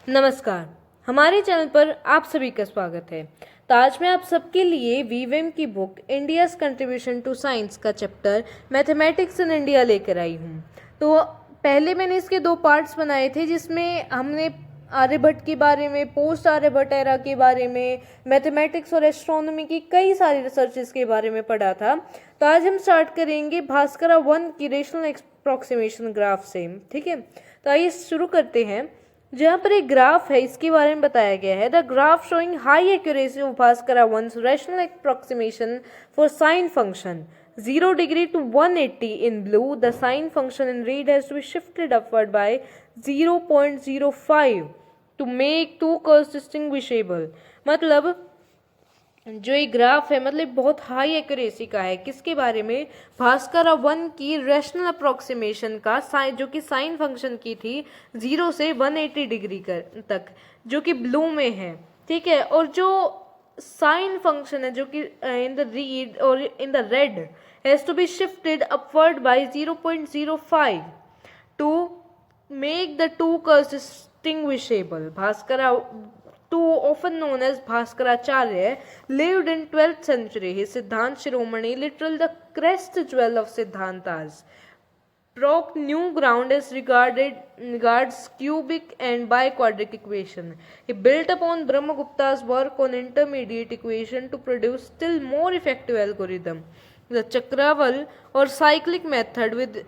नमस्कार। हमारे चैनल पर आप सभी का स्वागत है। तो आज मैं आप सबके लिए वीवेम की book India's contribution to science का चैप्टर मैथमेटिक्स इन इंडिया लेकर आई हूँ। तो पहले मैंने इसके 2 पार्ट्स बनाए थे, जिसमें हमने आर्यभट्ट के बारे में, पोस्ट आर्यभट्ट एरा के बारे में, मैथमेटिक्स और एस्ट्रोनॉमी की कई सारी रिसर्चेस के बारे में पढ़ा था। तो आज हम स्टार्ट करेंगे भास्करा 1 की रेशनल अप्रोक्सीमेशन ग्राफ से। ठीक है, तो आइए शुरू करते हैं। जहाँ पर एक ग्राफ है, इसके बारे में बताया गया है, the graph showing high accuracy of Bhaskara 1's rational approximation for sine function 0 degree to 180 in blue. The sine function in red has to be shifted upward by 0.05 to make two curves distinguishable. मतलब जो ये graph है, मतलब बहुत high accuracy का है। किसके बारे में? भास्करा 1 की रैशनल अप्रोक्सीमेशन का, जो कि साइन फंक्शन की थी 0 से 180 डिग्री तक, जो कि ब्लू में है। ठीक है, और जो साइन फंक्शन है जो कि इन द रीड और in the red has to be shifted upward by 0.05 to make the two curves distinguishable. Bhaskara II, often known as Bhaskaracharya, lived in 12th century. His Siddhant Shiromani, literally the crest jewel of Siddhantas, broke new ground as regards cubic and biquadratic equation. He built upon Brahmagupta's work on intermediate equation to produce still more effective algorithm. The Chakraval or cyclic method, with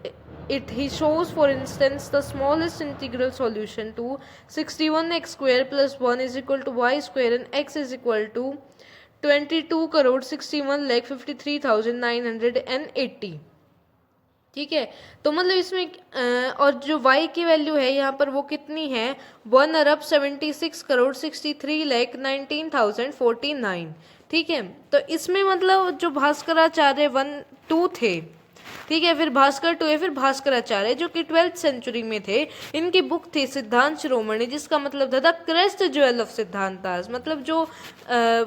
it he shows, for instance, the smallest integral solution to 61x square plus 1 is equal to y square and x is equal to 22,61,53,980. ठीक है, तो मतलब इसमें और जो y की value है यहाँ पर वो कितनी है? 1,76,63,19,049. ठीक है, तो इसमें मतलब जो भास्कराचार्य 1-2 थे, ठीक है, फिर भास्कर 2 है, फिर भास्कराचार्य जो कि 12th सेंचुरी में थे। इनकी बुक थी सिद्धांत शिरोमणि, जिसका मतलब था द क्रेस्ट ज्वेल ऑफ सिद्धांतास। मतलब जो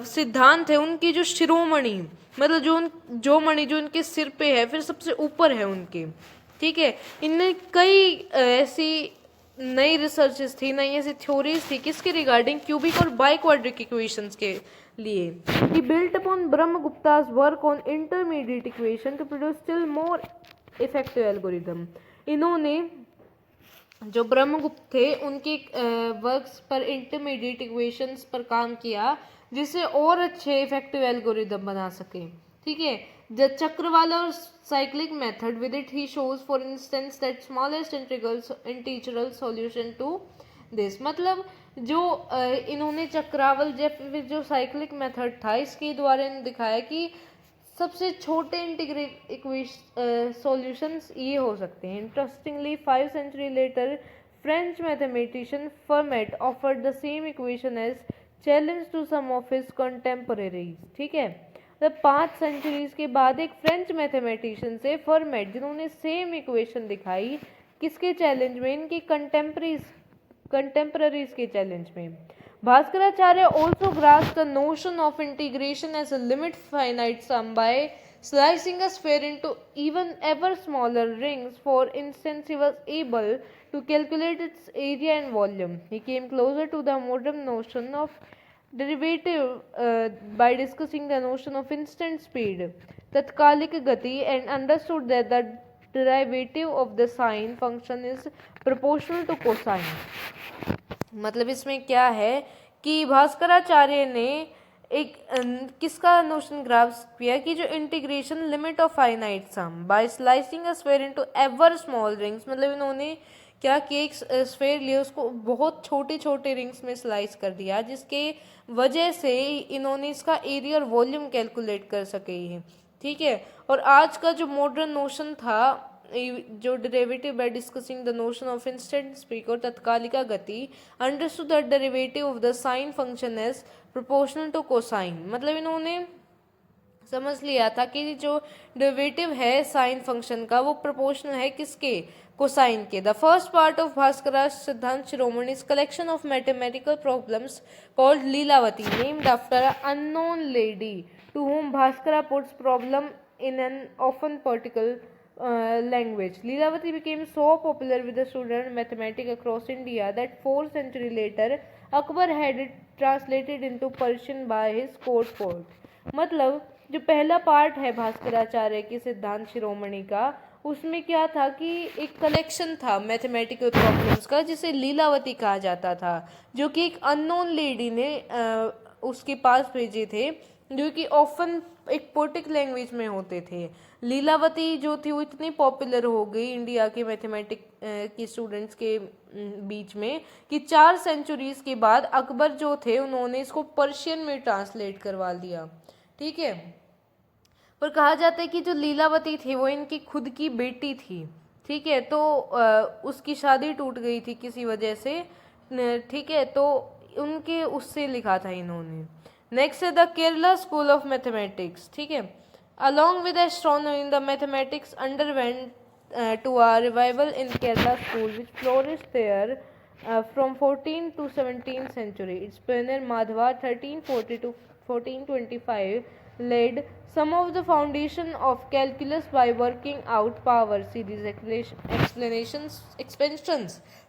सिद्धांत है उनकी जो शिरोमणि, मतलब जो मणि जो उनके सिर पे है, फिर सबसे ऊपर है उनके। ठीक है, इनने कई ऐसी नई रिसर्चेस थी, नई ऐसी थ्योरीज थी किसके रिगार्डिंग? क्यूबिक और बाइक्वाड्रिक इक्वेशंस के लिए। He built upon Brahmagupta's work on intermediate equation to produce still more effective algorithm. इन्होंने जो ब्रह्मगुप्त थे उनके वर्क्स पर, इंटरमीडिएट इक्वेशंस पर काम किया, जिससे और अच्छे इफेक्टिव एल्गोरिदम बना सके। ठीक है, the Chakravala or cyclic method, with it he shows, for instance, that smallest integral solution to this. मतलब जो इन्होंने चक्रावल जो साइक्लिक मेथड था, इसके द्वारा इन्होंने दिखाया कि सबसे छोटे इंटीग्रल सॉल्यूशंस ये हो सकते हैं। Interestingly 5 century later French mathematician Fermat offered the same equation as challenge to some of his contemporaries. ठीक है, तो 5 सेंचुरीज के बाद एक फ्रेंच मैथमेटिशियन से फर्मेट, जिन्होंने सेम इक्वेशन दिखाई, किसके चैलेंज में? इनके कंटेम्पररीज के चैलेंज में. Bhaskaracharya also grasped the notion of integration as a limit finite sum by slicing a sphere into even ever smaller rings. For instance, he was able to calculate its area and volume. He came closer to the modern notion of derivative by discussing the notion of instant speed, tatkalik gati, and understood that the derivative of the sine function is proportional to cosine. मतलब इसमें क्या है कि भास्कराचार्य ने एक किसका notion grasp किया कि जो integration limit of finite sum by slicing a sphere into ever small rings, मतलब इन्होंने क्या किया, एक स्फीयर लिया, उसको बहुत छोटे छोटे रिंग्स में स्लाइस कर दिया, जिसके वजह से इन्होंने इसका एरिया और वॉल्यूम कैलकुलेट कर सके हैं. ठीक है, और आज का जो मॉडर्न नोशन था, जो derivative by discussing the notion of instant speed or tatkalika gati, understood the derivative of the sine function as proportional to cosine. मतलब इन्होंने समझ लिया था कि जो डेरिवेटिव है साइन फंक्शन का, वो प्रोपोर्शनल है किसके? कोसाइन के. The first part of Bhaskara Siddhanta Shiromani is collection of mathematical problems called Lilavati, named after a unknown lady to whom Bhaskara puts problem in an often language. Leelavati became so popular with the student mathematics across India that 4 centuries later Akbar had it translated into Persian by his court poet. मतलब जो पहला part है भास्कराचार्य के सिद्धांत शिरोमणि का, उसमें क्या था कि एक कलेक्शन था मैथमेटिकल प्रॉब्लम्स का जिसे लीलावती कहा जाता था, जो कि एक अननोन लेडी ने उसके पास भेजे थे, जो कि ऑफन एक पोटिक लैंग्वेज में होते थे। लीलावती जो थी वो इतनी पॉपुलर हो गई इंडिया के मैथमेटिक की स्टूडेंट्स के बीच में कि 4 सेंचुरीज के बाद अकबर जो थे उन्होंने इसको पर्शियन में ट्रांसलेट करवा दिया। ठीक है, पर कहा जाता है कि जो लीलावती थी वो इनकी खुद की बेटी थी। ठीक है, तो उसकी शादी टूट गई थी किसी वजह से। ठीक है, तो उनके उससे लिखा था इन्होंने। नेक्स्ट है the Kerala school of mathematics. ठीक है, along with astronomy the mathematics underwent to a revival in Kerala school which flourished there from 14th to 17th century. Its pioneer Madhva 1340 to 1425 laid some of the foundation of calculus by working out power series expansions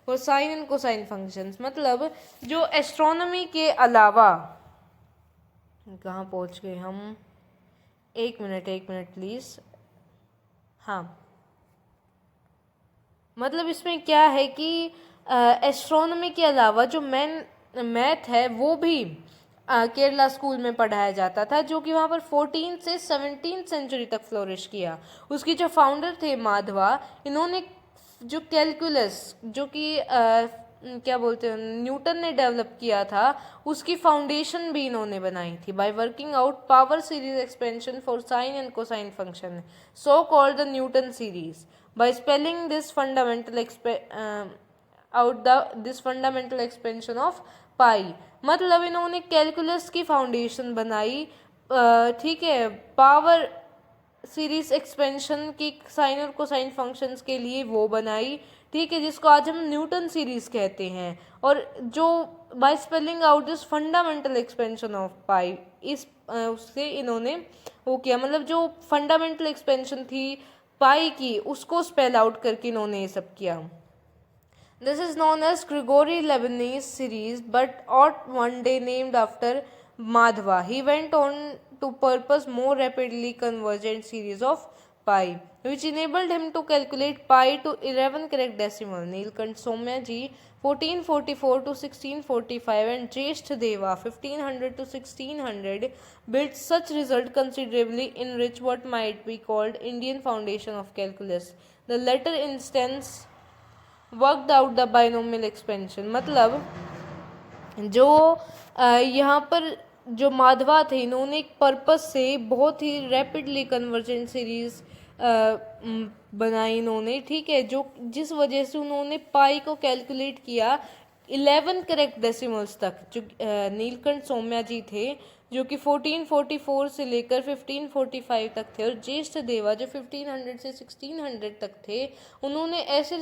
for sine and cosine functions. मतलब जो astronomy के अलावा, कहाँ पहुँच गए हम, एक minute please. हाँ, मतलब इसमें क्या है कि एस्ट्रोनॉमी के अलावा जो मैथ है वो भी केरला स्कूल में पढ़ाया जाता था, जो कि वहाँ पर 14 से 17 सेंचुरी तक फ्लोरिश किया। उसकी जो फाउंडर थे माधवा, इन्होंने जो कैलकुलस जो कि क्या बोलते हैं न्यूटन ने डेवलप किया था, उसकी फाउंडेशन भी इन्होंने बनाई थी by working out power series expansion for sine and cosine function, so called the Newton series, by spelling this fundamental expansion of pi. मतलब इन्होंने कैलकुलस की फाउंडेशन बनाई। ठीक है, पावर सीरीज एक्सपेंशन की साइन और कोसाइन फंक्शंस के लिए वो बनाई। ठीक है, जिसको आज हम न्यूटन सीरीज कहते हैं। और जो by spelling out this fundamental expansion of pi, इस उससे इन्होंने वो किया, मतलब जो फंडामेंटल एक्सपेंशन थी पाई की उसको स्पेल आउट करके इन्होंने ये सब किया। This is known as Gregory Leibniz series but ought one day named after Madhava. He went on to purpose more rapidly convergent series of pi which enabled him to calculate pi to 11 correct decimal. Neelkanth Somyaji 1444 to 1645 and Jeshth Deva 1500 to 1600 built such result considerably enrich what might be called Indian foundation of calculus. The latter instance worked out the binomial expansion. मतलब जो यहाँ पर जो माधवा थे, इन्होंने एक purpose से बहुत ही रैपिडली कन्वर्जेंट सीरीज बनाई इन्होंने। ठीक है, जो जिस वजह से उन्होंने पाई को कैलकुलेट किया 11 करेक्ट डेसिमल्स तक। जो नीलकंठ सोम्या जी थे जो कि 1444 से लेकर 1545 तक थे, और ज्येष्ठ देवा जो 1500 से 1600 तक थे, उन्होंने ऐसे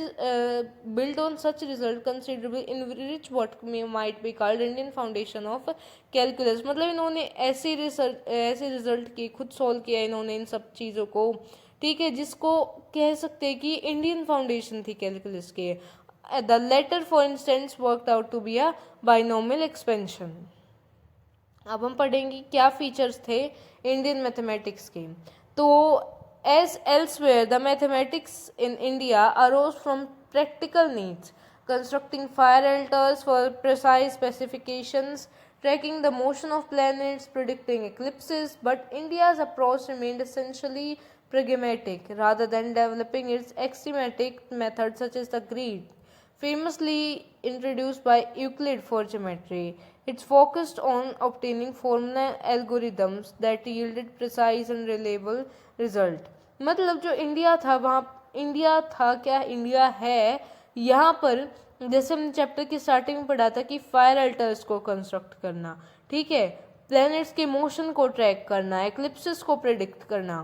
build on such result considerable in rich what might be called Indian foundation of calculus. मतलब इन्होंने ऐसे रिजल्ट की खुद सॉल्व किया इन्होंने इन सब चीज़ों को। ठीक है, जिसको कह सकते हैं कि इंडियन फाउंडेशन थी कैलकुलस के। The later for instance worked out to be a binomial expansion. अब हम पढ़ेंगे क्या फीचर्स थे इंडियन मैथमेटिक्स के। तो as elsewhere the mathematics in India arose from practical needs, constructing fire altars for precise specifications, tracking the motion of planets, predicting eclipses, but India's approach remained essentially pragmatic rather than developing its axiomatic methods such as the grid, famously introduced by Euclid for geometry. It's focused on obtaining formula algorithms that yielded precise and reliable result. मतलब जो India था वहाँ India था क्या India है यहाँ पर, जैसे हमने चैप्टर की स्टार्टिंग में पढ़ा था कि फायर अल्टर्स को कंस्ट्रक्ट करना, ठीक है, प्लैनेट्स के मोशन को ट्रैक करना, एक्लिप्सेस को प्रेडिक्ट करना,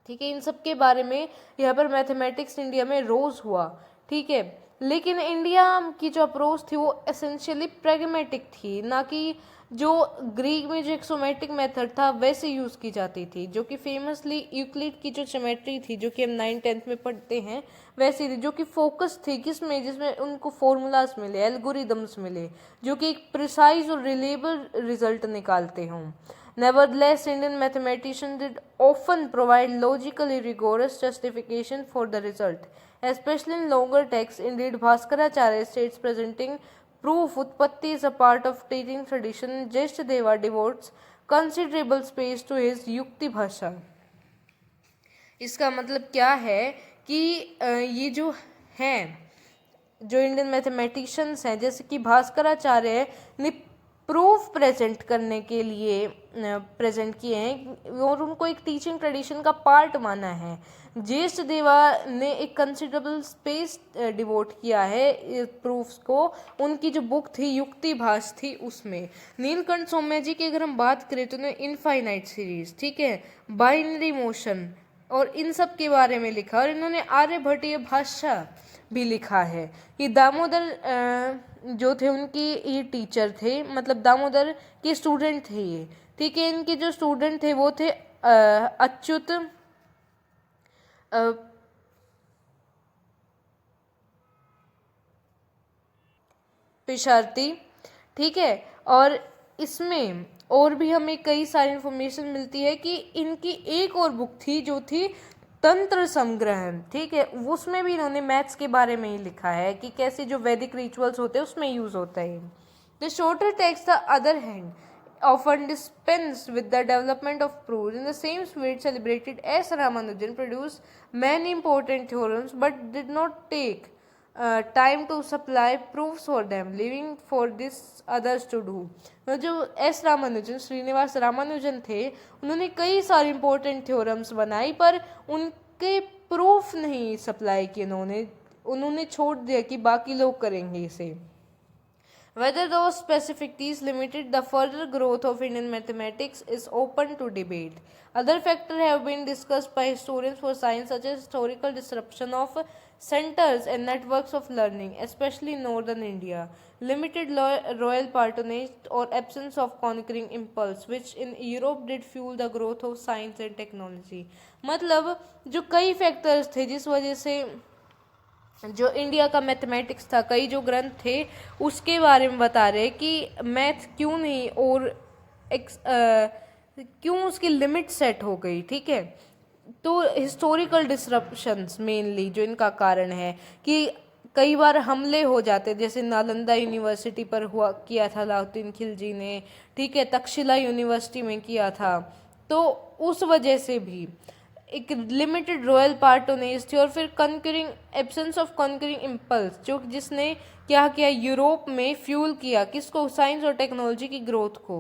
ठीक है, इन सब के बारे में यहाँ पर मैथमेटिक्स इंडिया में रोज हुआ। ठीक है, लेकिन इंडिया की जो अप्रोच थी वो एसेंशियली प्रैग्मेटिक थी, ना कि जो ग्रीक में जो एक्सोमेट्रिक मेथड था वैसे यूज़ की जाती थी, जो कि फेमसली यूक्लिड की जो ज्योमेट्री थी जो कि हम 9th-10th में पढ़ते हैं वैसी थी, जो कि फोकस थी किसमें, जिसमें उनको फॉर्मूलाज मिले, एल्गोरिदम्स मिले जो कि एक प्रिसाइज और रिलेबल रिजल्ट निकालते हों। Nevertheless, Indian mathematicians did often provide logically rigorous justification for the result, especially in longer texts. Indeed, Bhaskaracharya states presenting proof Utpatti is a part of teaching tradition. Jeshtadeva devotes considerable space to his Yukti Bhasha. इसका मतलब क्या है कि ये जो हैं, जो Indian mathematicians हैं जैसे कि भास्कराचार्य ने प्रूफ प्रेजेंट करने के लिए प्रेजेंट किए हैं और उनको एक टीचिंग ट्रेडिशन का पार्ट माना है। ज्येष्ठ देवा ने एक कंसिडरेबल स्पेस डिवोट किया है प्रूफ्स को, उनकी जो बुक थी युक्ति भाष थी उसमें। नीलकंठ सौम्या जी की अगर हम बात करें तो उन्होंने इनफाइनाइट सीरीज, ठीक है, बाइनरी मोशन और इन सब के बारे में लिखा, और इन्होंने आर्यभट्टीय भाषा भी लिखा है। कि दामोदर जो थे उनकी ये टीचर थे, मतलब दामोदर के स्टूडेंट थे ये, ठीक है। इनके जो स्टूडेंट थे वो थे अच्युत पिशारती, ठीक है। और इसमें और भी हमें कई सारी इंफॉर्मेशन मिलती है कि इनकी एक और बुक थी जो थी तंत्र संग्रहण, ठीक है, उसमें भी इन्होंने मैथ्स के बारे में ही लिखा है कि कैसे जो वैदिक रिचुअल्स होते हैं उसमें यूज होता है। The shorter text the other hand often dispensed with the development of proofs. In the same spirit, celebrated S. Ramanujan produced many important theorems but did not take time to supply proofs for them, leaving for this others to do. जो S Ramanujan, Srinivas Ramanujan थे, उन्होंने कई सारी important theorems बनाई पर उनके proof नहीं supply किए, उन्होंने छोड़ दिया कि बाकी लोग करेंगे इसे। Whether those specificities limited the further growth of Indian mathematics is open to debate. Other factors have been discussed by historians for science, such as historical disruption of centers and networks of learning, especially in northern India, limited royal patronage or absence of conquering impulse, which in Europe did fuel the growth of science and technology. मतलब जो कई factors थे जिस वजह से जो India का mathematics था, कई जो ग्रंथ थे उसके बारे में बता रहे कि मैथ क्यों नहीं और क्यों उसकी लिमिट सेट हो गई, ठीक है। तो हिस्टोरिकल डिसरप्शंस मेनली जो इनका कारण है कि कई बार हमले हो जाते, जैसे नालंदा यूनिवर्सिटी पर हुआ किया था अलाउद्दीन खिलजी ने, ठीक है, तक्षशिला यूनिवर्सिटी में किया था, तो उस वजह से भी एक लिमिटेड रॉयल पार्टोनेज थी। और फिर conquering absence of conquering impulse, जो जिसने क्या किया यूरोप में फ्यूल किया किसको, साइंस और टेक्नोलॉजी की ग्रोथ को।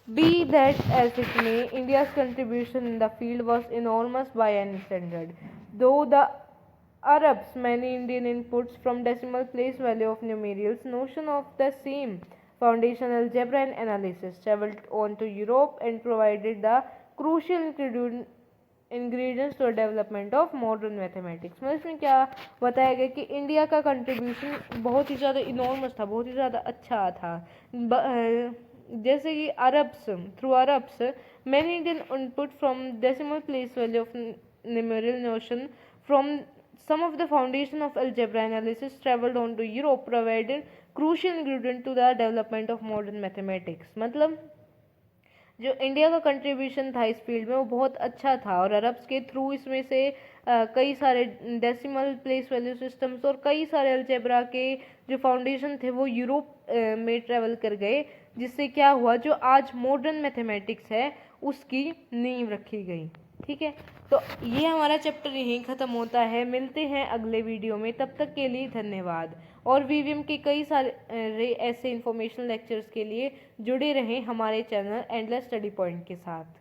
Be that as it may, India's contribution in the field was enormous by any standard, though the Arabs many Indian inputs from decimal place value of numerals, notion of the same foundation algebra and analysis traveled on to Europe and provided the crucial ingredients to development of modern mathematics. मतलब इसमें क्या बताया गया कि India का contribution बहुत ही ज़्यादा enormous था, बहुत ही ज़्यादा अच्छा था। जैसे कि through Arabs many Indian input from decimal place value of numerical notion from some of the foundation of algebra analysis traveled on to Europe, provided crucial ingredient to the development of modern mathematics। मतलब जो India का contribution था इस field में वो बहुत अच्छा था, और अरब्स के थ्रू इसमें से कई सारे डेसिमल प्लेस वैल्यू सिस्टम्स और कई सारे अलजेब्रा के जो फाउंडेशन थे वो यूरोप में ट्रेवल कर गए, जिससे क्या हुआ, जो आज मॉडर्न मैथमेटिक्स है उसकी नींव रखी गई, ठीक है। तो ये हमारा चैप्टर यहीं ख़त्म होता है, मिलते हैं अगले वीडियो में, तब तक के लिए धन्यवाद। और वीवीएम के कई सारे ऐसे इंफॉर्मेशनल लेक्चर्स के लिए जुड़े रहें हमारे चैनल एंडलेस स्टडी पॉइंट के साथ।